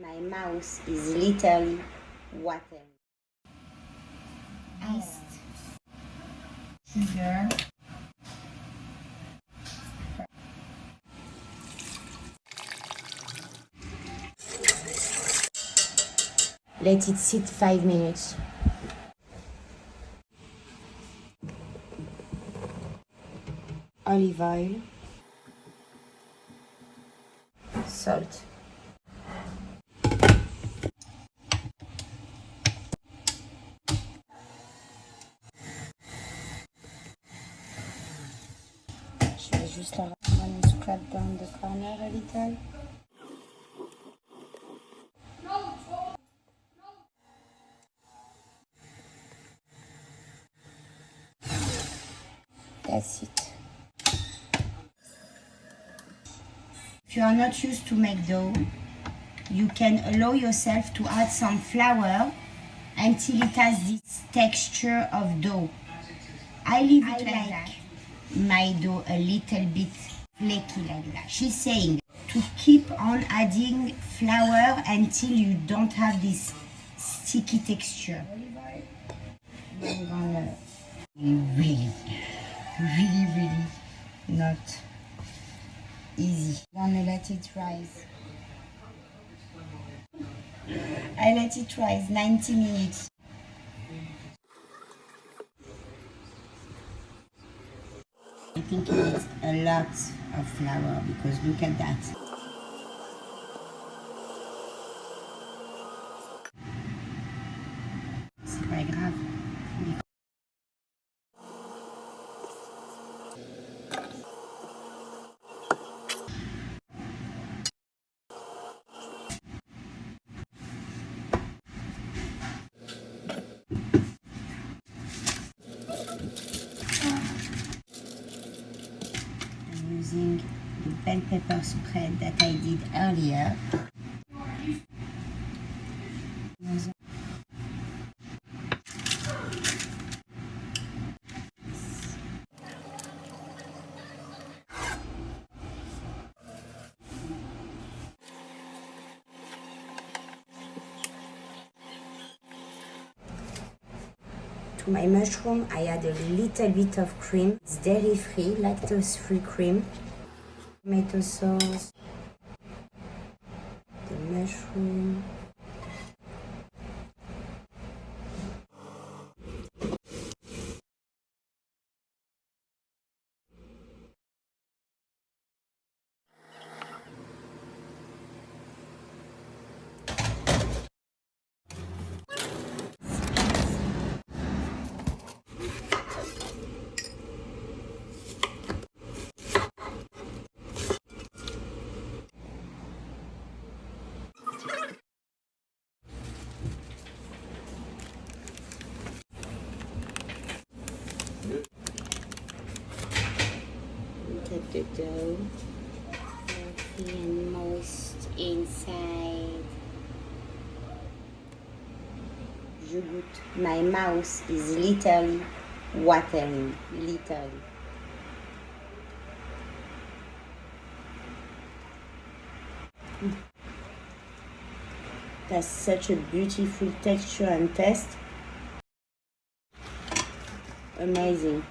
My mouth is literally watering. Yeast, sugar, let it sit 5 minutes. Olive oil, salt. Je vais juste la scrub down the corner a little. That's it. If you are not used to make dough, you can allow yourself to add some flour until it has this texture of dough. I leave it like that. My dough a little bit flaky like that. She's saying to keep on adding flour until you don't have this sticky texture. I'm gonna really not easy. I'm gonna let it rise. I let it rise 90 minutes. I think it needs a lot of flour because look at that. C'est pas grave. Using the bell pepper spread that I did earlier. To my mushroom, I add a little bit of cream. It's dairy-free, lactose-free cream. Tomato sauce, the mushroom. Look at the dough, fluffy and moist inside. Je goûte. My mouth is literally watering, literally. That's such a beautiful texture and taste. Amazing.